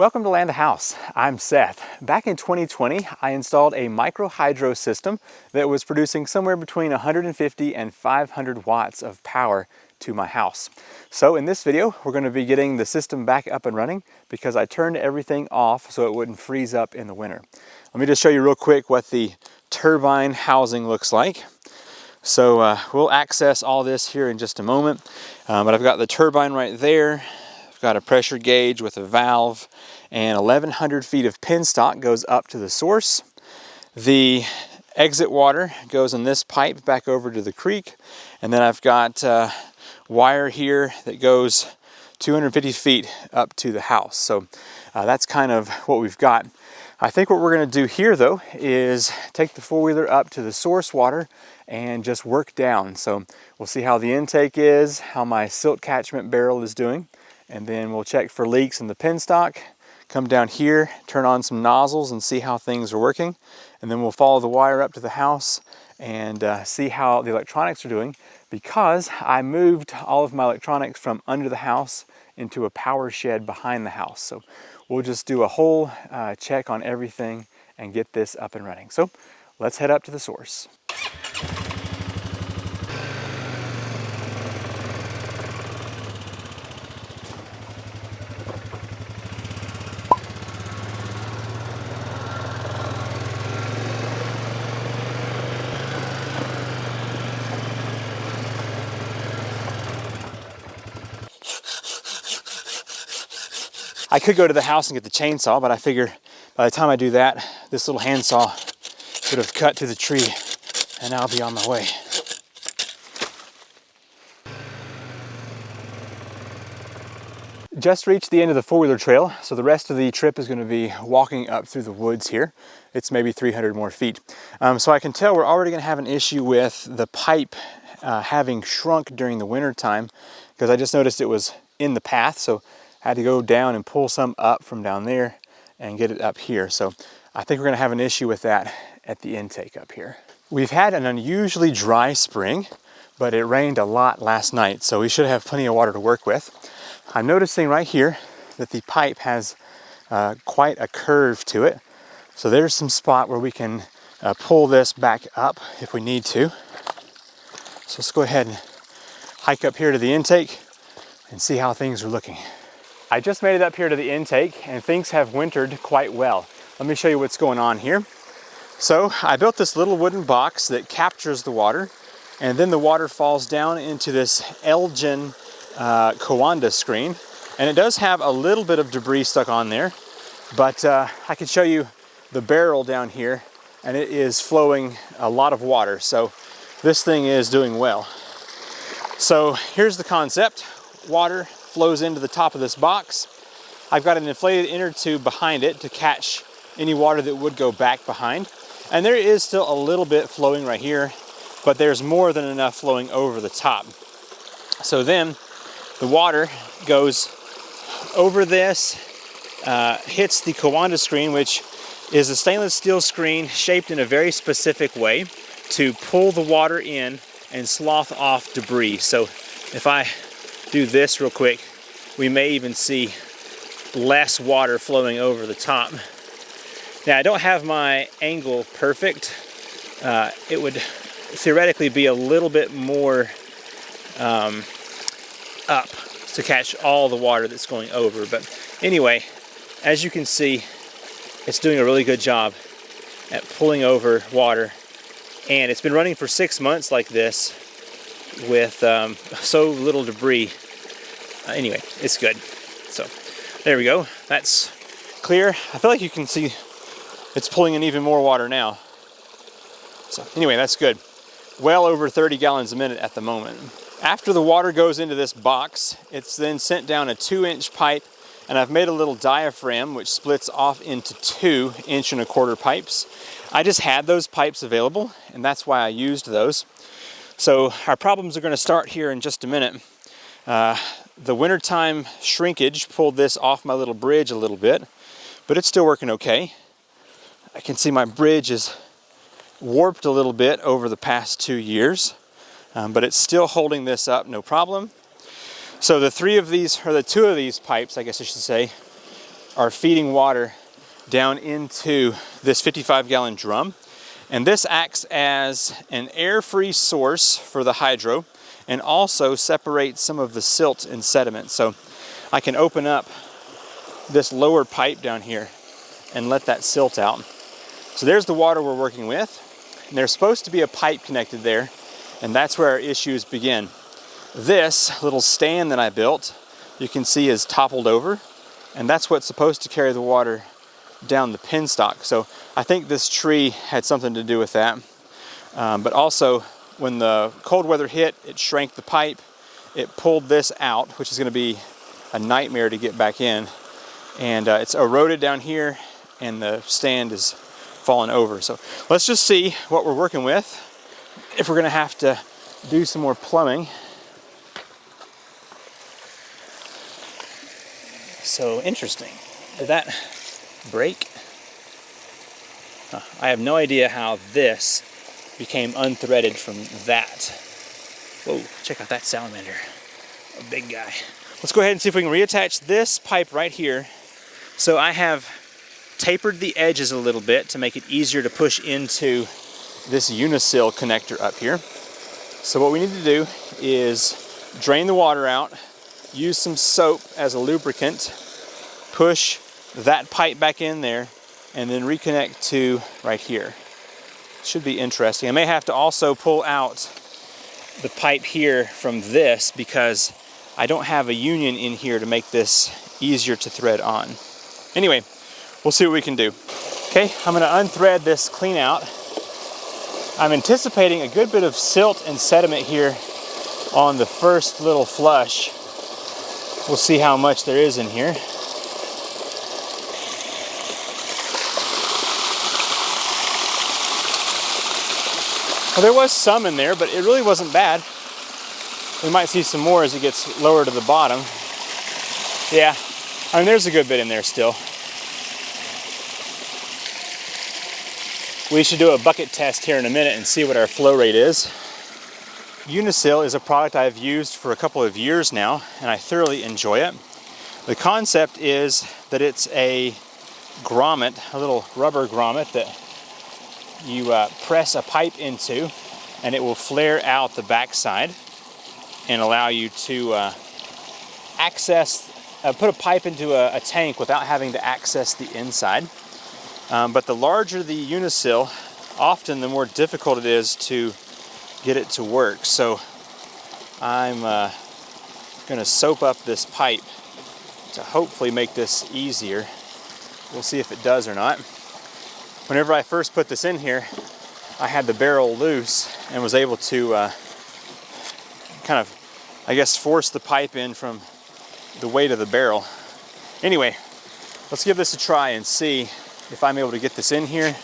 Welcome to Land a House. I'm Seth. Back in 2020, I installed a micro hydro system that was producing somewhere between 150 and 500 watts of power to my house. So in this video, we're going to be getting the system back up and running because I turned everything off so it wouldn't freeze up in the winter. Let me just show you real quick what the turbine housing looks like. So we'll access all this here in just a moment, but I've got the turbine right there. I've got a pressure gauge with a valve, and 1,100 feet of penstock goes up to the source. The exit water goes in this pipe back over to the creek, and then I've got wire here that goes 250 feet up to the house. So that's kind of what we've got. I think what we're going to do here though is take the four-wheeler up to the source water and just work down. So we'll see how the intake is, how my silt catchment barrel is doing, and then we'll check for leaks in the penstock, come down here, turn on some nozzles and see how things are working, and then we'll follow the wire up to the house and see how the electronics are doing, because I moved all of my electronics from under the house into a power shed behind the house. So we'll just do a whole check on everything and get this up and running. So let's head up to the source. I could go to the house and get the chainsaw, but I figure by the time I do that, this little handsaw would have cut to the tree and I'll be on my way. Just reached the end of the four-wheeler trail, so the rest of the trip is going to be walking up through the woods here. It's maybe 300 more feet. So I can tell we're already going to have an issue with the pipe having shrunk during the winter time, because I just noticed it was in the path, so I had to go down and pull some up from down there and get it up here. So I think we're going to have an issue with that at the intake up here. We've had an unusually dry spring, but it rained a lot last night, so we should have plenty of water to work with. I'm noticing right here that the pipe has quite a curve to it. So there's some spot where we can pull this back up if we need to. So let's go ahead and hike up here to the intake and see how things are looking. I just made it up here to the intake and things have wintered quite well. Let me show you what's going on here. So I built this little wooden box that captures the water, and then the water falls down into this Elgin Kawanda screen, and it does have a little bit of debris stuck on there, but I can show you the barrel down here, and it is flowing a lot of water, so this thing is doing well. So here's the concept. Water flows into the top of this box. I've got an inflated inner tube behind it to catch any water that would go back behind, and there is still a little bit flowing right here, but there's more than enough flowing over the top. So then the water goes over this, hits the Kawanda screen, which is a stainless steel screen shaped in a very specific way to pull the water in and slough off debris. So if I do this real quick, we may even see less water flowing over the top. Now, I don't have my angle perfect. It would theoretically be a little bit more up to catch all the water that's going over. But anyway, as you can see, it's doing a really good job at pulling over water. And it's been running for 6 months like this with so little debris. Anyway, it's good. So there we go. That's clear. I feel like you can see it's pulling in even more water now. So anyway, that's good. Well over 30 gallons a minute at the moment. After the water goes into this box, it's then sent down a 2-inch pipe, and I've made a little diaphragm which splits off into 2 1.25-inch pipes. I just had those pipes available, and that's why I used those. So our problems are going to start here in just a minute. The wintertime shrinkage pulled this off my little bridge a little bit, but it's still working okay. I can see my bridge is warped a little bit over the past 2 years, but it's still holding this up no problem. So the 2 of these pipes, I guess I should say, are feeding water down into this 55-gallon drum. And this acts as an air-free source for the hydro and also separates some of the silt and sediment. So I can open up this lower pipe down here and let that silt out. So there's the water we're working with. And there's supposed to be a pipe connected there, and that's where our issues begin. This little stand that I built, you can see is toppled over, and that's what's supposed to carry the water down the penstock. So I think this tree had something to do with that. But also, when the cold weather hit, it shrank the pipe. It pulled this out, which is going to be a nightmare to get back in. And it's eroded down here, and the stand is fallen over. So let's just see what we're working with, if we're going to have to do some more plumbing. So interesting. Did that break? I have no idea how this became unthreaded from that. Whoa, check out that salamander. A big guy. Let's go ahead and see if we can reattach this pipe right here. So I have tapered the edges a little bit to make it easier to push into this unisil connector up here. So what we need to do is drain the water out, use some soap as a lubricant, push that pipe back in there, and then reconnect to right here. Should be interesting. I may have to also pull out the pipe here from this because I don't have a union in here to make this easier to thread on. Anyway, we'll see what we can do. Okay, I'm going to unthread this clean out. I'm anticipating a good bit of silt and sediment here on the first little flush. We'll see how much there is in here. Well, there was some in there, but it really wasn't bad. We might see some more as it gets lower to the bottom. Yeah, I mean, there's a good bit in there still. We should do a bucket test here in a minute and see what our flow rate is. Unisil is a product I've used for a couple of years now, and I thoroughly enjoy it. The concept is that it's a grommet, a little rubber grommet that you press a pipe into, and it will flare out the backside and allow you to put a pipe into a tank without having to access the inside. But the larger the unisil, often the more difficult it is to get it to work. So I'm going to soap up this pipe to hopefully make this easier. We'll see if it does or not. Whenever I first put this in here, I had the barrel loose and was able to kind of, I guess, force the pipe in from the weight of the barrel. Anyway, let's give this a try and see if I'm able to get this in here.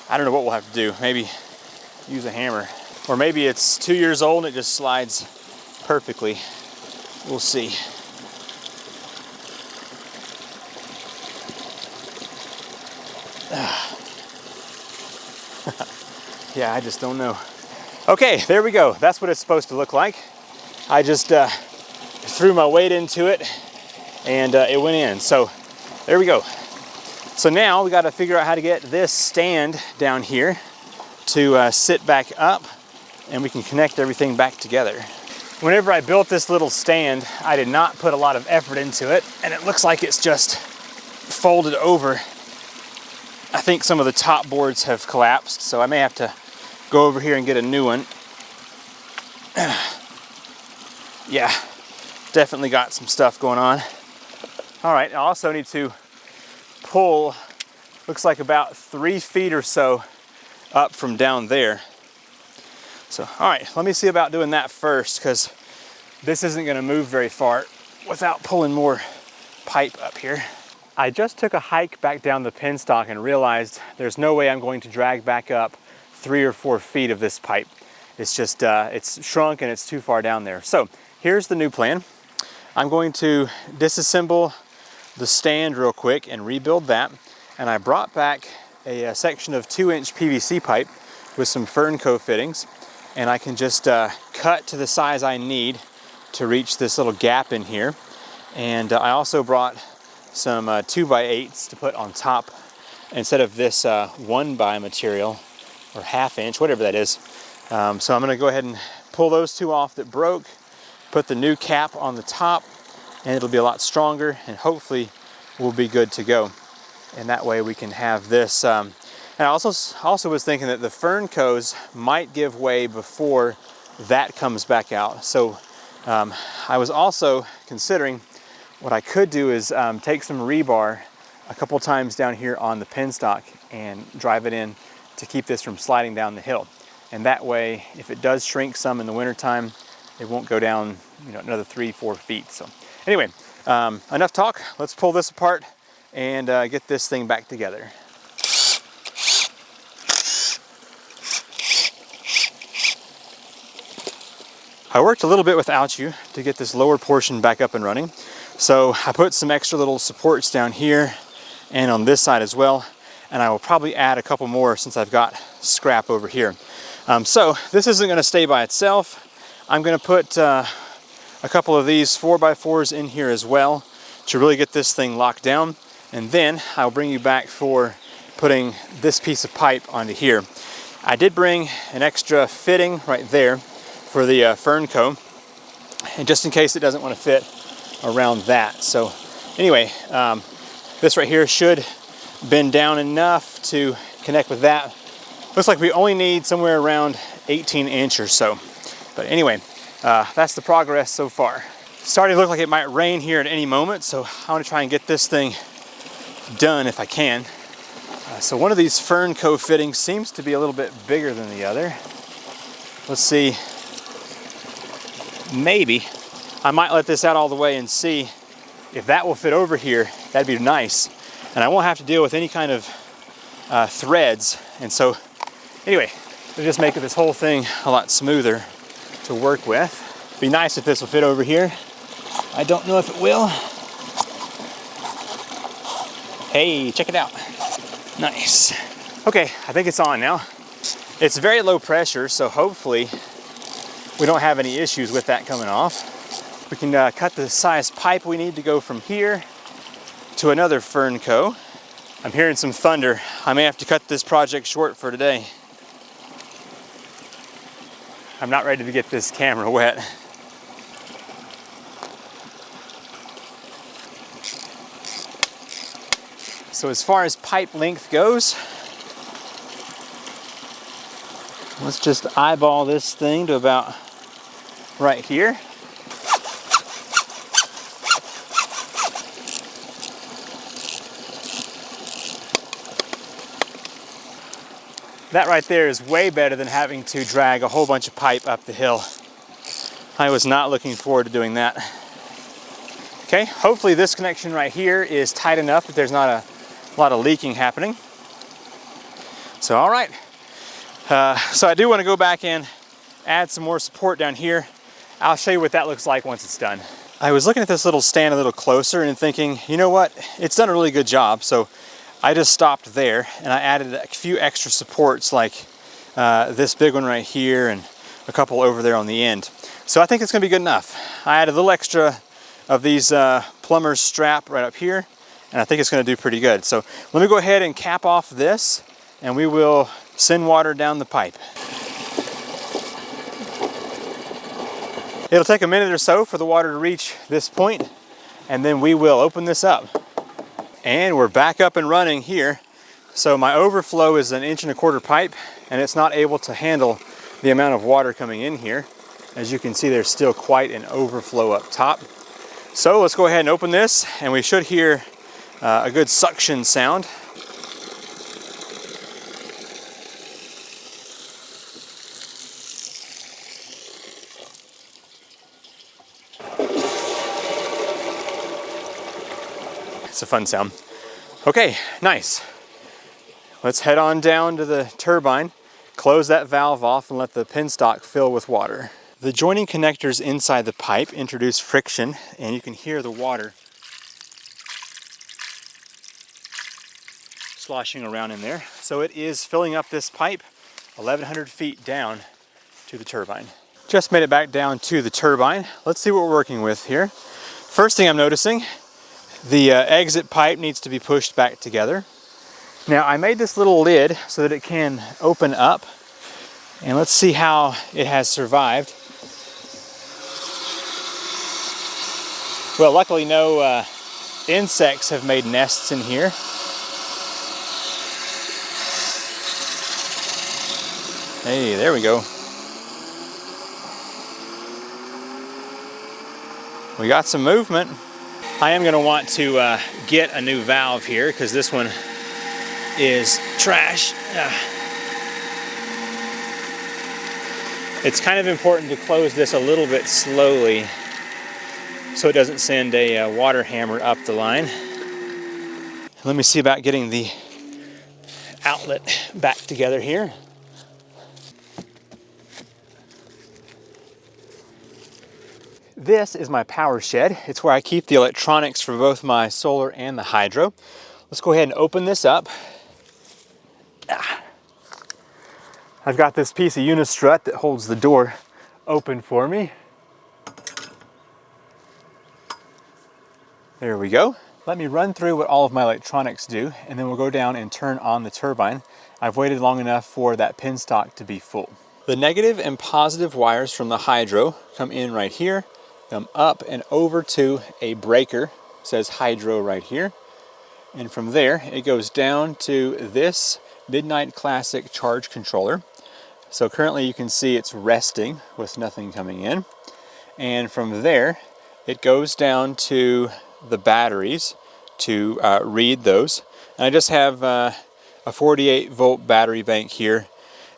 I don't know what we'll have to do. Maybe use a hammer. Or maybe it's 2 years old and it just slides perfectly. We'll see. Yeah, I just don't know. Okay, there we go. That's what it's supposed to look like. I just threw my weight into it and it went in. So there we go. So now we got to figure out how to get this stand down here to sit back up, and we can connect everything back together. Whenever I built this little stand, I did not put a lot of effort into it, and it looks like it's just folded over. I think some of the top boards have collapsed, so I may have to go over here and get a new one. Yeah, definitely got some stuff going on. All right, I also need to pull, looks like about 3 feet or so up from down there. So, all right, let me see about doing that first, because this isn't going to move very far without pulling more pipe up here. I just took a hike back down the penstock and realized there's no way I'm going to drag back up 3 or 4 feet of this pipe. It's just, it's shrunk and it's too far down there. So here's the new plan. I'm going to disassemble the stand real quick and rebuild that. And I brought back a section of 2-inch PVC pipe with some Fernco fittings, and I can just cut to the size I need to reach this little gap in here. And I also brought some 2x8s to put on top instead of this 1x material, or 1/2 inch, whatever that is. So I'm going to go ahead and pull those two off that broke, put the new cap on the top, and it'll be a lot stronger, and hopefully we'll be good to go. And that way we can have this. And I also was thinking that the fern cones might give way before that comes back out. So I was also considering what I could do is take some rebar a couple times down here on the penstock and drive it in to keep this from sliding down the hill. And that way, if it does shrink some in the wintertime, it won't go down, you know, another 3-4 feet. So anyway, enough talk. Let's pull this apart and get this thing back together. I worked a little bit without you to get this lower portion back up and running. So I put some extra little supports down here and on this side as well. And I will probably add a couple more since I've got scrap over here. So this isn't going to stay by itself. I'm going to put a couple of these 4x4s in here as well to really get this thing locked down. And then I'll bring you back for putting this piece of pipe onto here. I did bring an extra fitting right there for the fern cone, and just in case it doesn't want to fit around that. So anyway, this right here should bend down enough to connect with that. Looks like we only need somewhere around 18 inch or so. But anyway, that's the progress so far. Starting to look like it might rain here at any moment, so I want to try and get this thing done if I can. So one of these fern cone fittings seems to be a little bit bigger than the other. Let's see. Maybe I might let this out all the way and see if that will fit over here. That'd be nice. And I won't have to deal with any kind of threads. And so anyway, it'll just make this whole thing a lot smoother to work with. Be nice if this will fit over here. I don't know if it will. Hey, check it out. Nice. Okay, I think it's on now. It's very low pressure, so hopefully we don't have any issues with that coming off. We can cut the size pipe we need to go from here to another fern cone. I'm hearing some thunder. I may have to cut this project short for today. I'm not ready to get this camera wet. So as far as pipe length goes, let's just eyeball this thing to about right here. That right there is way better than having to drag a whole bunch of pipe up the hill. I was not looking forward to doing that. Okay, hopefully this connection right here is tight enough that there's not a lot of leaking happening. So all right. So I do want to go back and add some more support down here. I'll show you what that looks like once it's done. I was looking at this little stand a little closer and thinking, you know what, it's done a really good job. So I just stopped there and I added a few extra supports like this big one right here and a couple over there on the end. So I think it's gonna be good enough. I added a little extra of these plumber's strap right up here, and I think it's gonna do pretty good. So let me go ahead and cap off this and we will send water down the pipe. It'll take a minute or so for the water to reach this point, and then we will open this up. And we're back up and running here. So my overflow is 1.25 inch pipe, and it's not able to handle the amount of water coming in here. As you can see, there's still quite an overflow up top. So let's go ahead and open this, and we should hear a good suction sound. It's a fun sound. Okay, nice. Let's head on down to the turbine, close that valve off, and let the penstock fill with water. The joining connectors inside the pipe introduce friction, and you can hear the water sloshing around in there. So it is filling up this pipe 1,100 feet down to the turbine. Just made it back down to the turbine. Let's see what we're working with here. First thing I'm noticing, The exit pipe needs to be pushed back together. Now I made this little lid so that it can open up, and let's see how it has survived. Well, luckily no insects have made nests in here. Hey, there we go. We got some movement. I am going to want to get a new valve here because this one is trash. It's kind of important to close this a little bit slowly so it doesn't send a water hammer up the line. Let me see about getting the outlet back together here. This is my power shed. It's where I keep the electronics for both my solar and the hydro. Let's go ahead and open this up. I've got this piece of unistrut that holds the door open for me. There we go. Let me run through what all of my electronics do, and then we'll go down and turn on the turbine. I've waited long enough for that Penstock to be full. The negative and positive wires from the hydro come in right here, come up and over to a breaker, it says hydro right here. And from there, it goes down to this Midnight Classic charge controller. So currently you can see it's resting with nothing coming in. And from there, it goes down to the batteries to read those. And I just have a 48 volt battery bank here.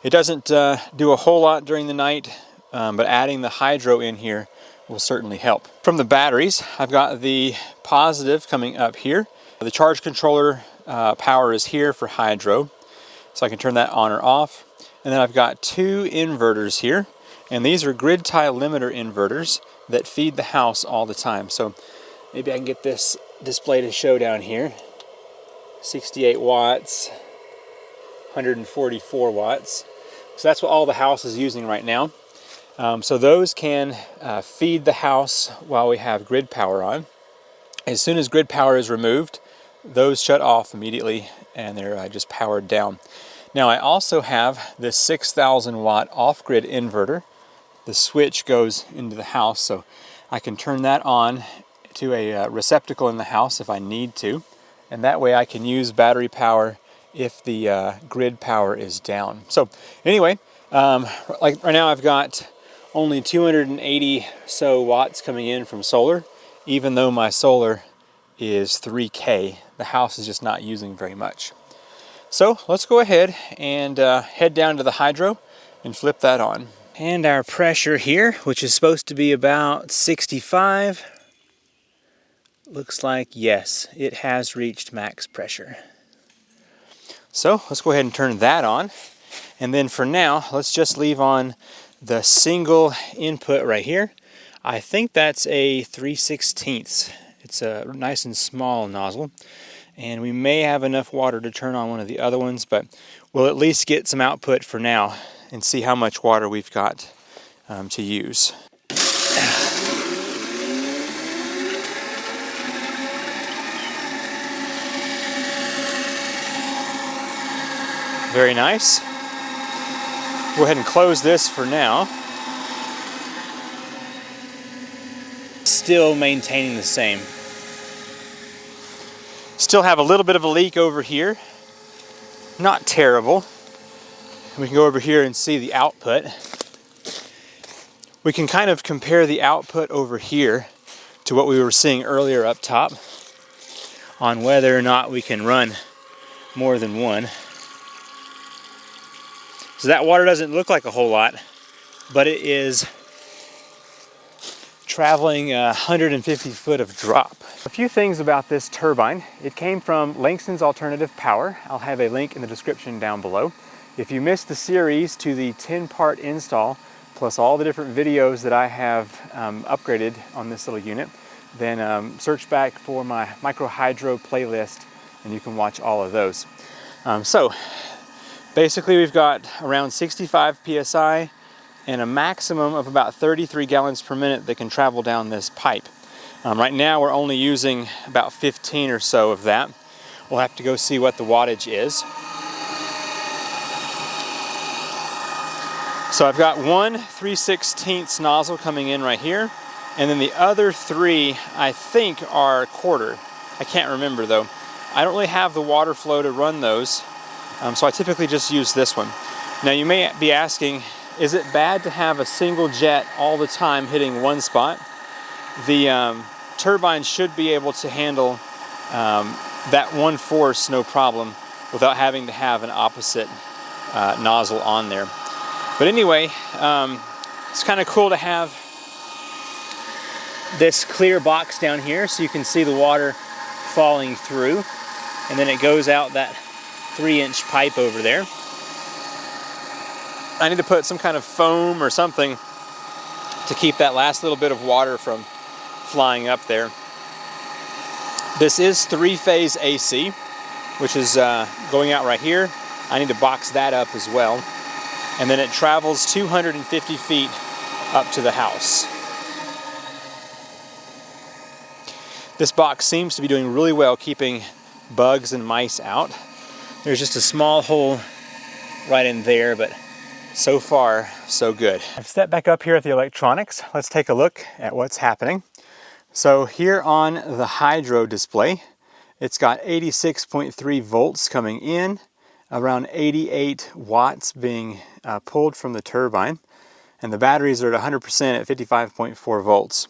It doesn't do a whole lot during the night, but adding the hydro in here will certainly help. From the batteries, I've got the positive coming up here. The charge controller power is here for hydro, so I can turn that on or off. And then I've got two inverters here, and these are grid tie limiter inverters that feed the house all the time. So maybe I can get this display to show down here. 68 watts, 144 watts. So that's what all the house is using right now. So those can feed the house while we have grid power on. As soon as grid power is removed, those shut off immediately and they're just powered down. Now I also have this 6,000 watt off-grid inverter. The switch goes into the house, so I can turn that on to a receptacle in the house if I need to. And that way I can use battery power if the grid power is down. So anyway, like right now I've got only 280 so watts coming in from solar, even though my solar is 3K. The house is just not using very much. So let's go ahead and head down to the hydro and flip that on. And our pressure here, which is supposed to be about 65, looks like yes, it has reached max pressure. So let's go ahead and turn that on. And then for now, let's just leave on the single input right here. I think that's a 3/16. It's a nice and small nozzle. And we may have enough water to turn on one of the other ones, but we'll at least get some output for now and see how much water we've got to use. Very nice. Go ahead and close this for now. Still maintaining the same. Still have a little bit of a leak over here. Not terrible. We can go over here and see the output. We can kind of compare the output over here to what we were seeing earlier up top on whether or not we can run more than one. So that water doesn't look like a whole lot, but it is traveling 150 foot of drop. A few things about this turbine. It came from Langston's Alternative Power. I'll have a link in the description down below. If you missed the series to the 10-part install, plus all the different videos that I have upgraded on this little unit, then search back for my micro hydro playlist and you can watch all of those. So basically we've got around 65 psi and a maximum of about 33 gallons per minute that can travel down this pipe. Right now we're only using about 15 or so of that. We'll have to go see what the wattage is. So I've got one 3/16 nozzle coming in right here, and then the other three I think are quarter. I can't remember though. I don't really have the water flow to run those, so I typically just use this one. Now you may be asking, is it bad to have a single jet all the time hitting one spot? The turbine should be able to handle that one force no problem without having to have an opposite nozzle on there. But anyway, it's kind of cool to have this clear box down here so you can see the water falling through, and then it goes out that 3-inch pipe over there. I need to put some kind of foam or something to keep that last little bit of water from flying up there. This is 3-phase AC, which is going out right here. I need to box that up as well. And then it travels 250 feet up to the house. This box seems to be doing really well keeping bugs and mice out. There's just a small hole right in there, but so far, so good. I've stepped back up here at the electronics. Let's take a look at what's happening. So here on the hydro display, it's got 86.3 volts coming in, around 88 watts being pulled from the turbine, and the batteries are at 100% at 55.4 volts.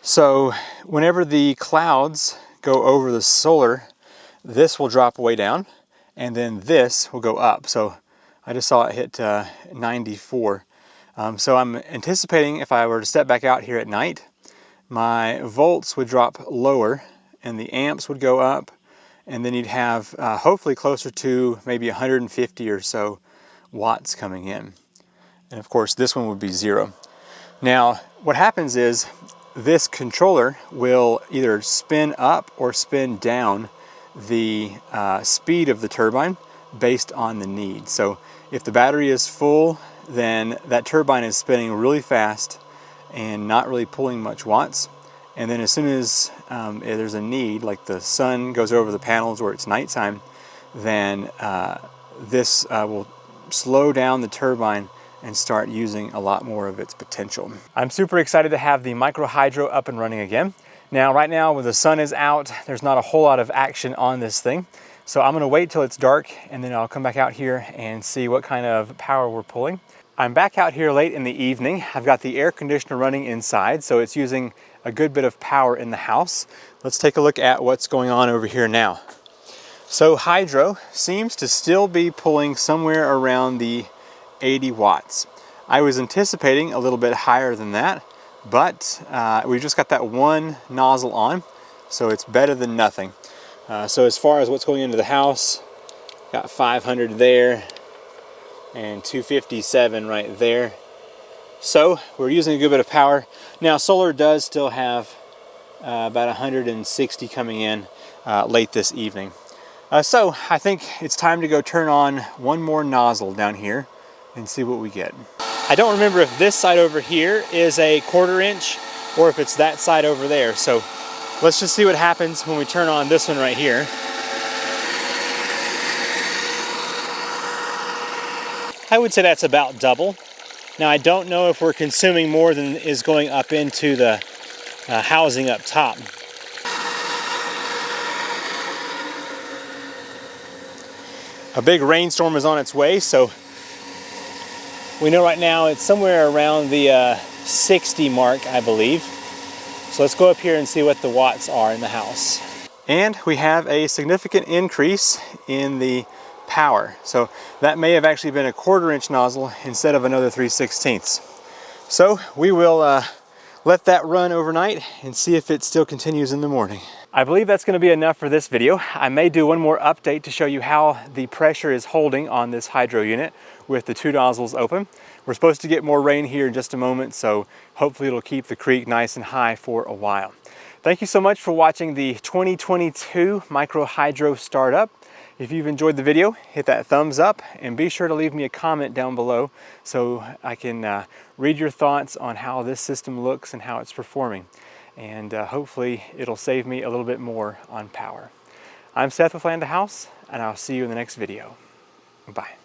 So whenever the clouds go over the solar, this will drop way down, and then this will go up. So I just saw it hit 94. So I'm anticipating if I were to step back out here at night, my volts would drop lower and the amps would go up, and then you'd have hopefully closer to maybe 150 or so watts coming in. And of course this one would be 0. Now what happens is this controller will either spin up or spin down the speed of the turbine based on the need. So if the battery is full, then that turbine is spinning really fast and not really pulling much watts. And then as soon as there's a need, like the sun goes over the panels or it's nighttime, then this will slow down the turbine and start using a lot more of its potential. I'm super excited to have the micro hydro up and running again. Now right now when the sun is out, there's not a whole lot of action on this thing. So I'm gonna wait till it's dark and then I'll come back out here and see what kind of power we're pulling. I'm back out here late in the evening. I've got the air conditioner running inside, so it's using a good bit of power in the house. Let's take a look at what's going on over here now. So hydro seems to still be pulling somewhere around the 80 watts. I was anticipating a little bit higher than that, but we've just got that one nozzle on, so it's better than nothing. So as far as what's going into the house, got 500 there and 257 right there. So we're using a good bit of power. Now solar does still have about 160 coming in late this evening. So I think it's time to go turn on one more nozzle down here and see what we get. I don't remember if this side over here is a 1/4 inch or if it's that side over there. So let's just see what happens when we turn on this one right here. I would say that's about double. Now I don't know if we're consuming more than is going up into the housing up top. A big rainstorm is on its way, so we know right now it's somewhere around the 60 mark, I believe. So let's go up here and see what the watts are in the house. And we have a significant increase in the power. So that may have actually been a 1/4 inch nozzle instead of another 3/16. So we will let that run overnight and see if it still continues in the morning. I believe that's going to be enough for this video. I may do one more update to show you how the pressure is holding on this hydro unit with the 2 nozzles open. We're supposed to get more rain here in just a moment, so hopefully it'll keep the creek nice and high for a while. Thank you so much for watching the 2022 Micro Hydro startup. If you've enjoyed the video, hit that thumbs up and be sure to leave me a comment down below so I can read your thoughts on how this system looks and how it's performing. and hopefully it'll save me a little bit more on power. I'm Seth with Land to House, and I'll see you in the next video. Bye.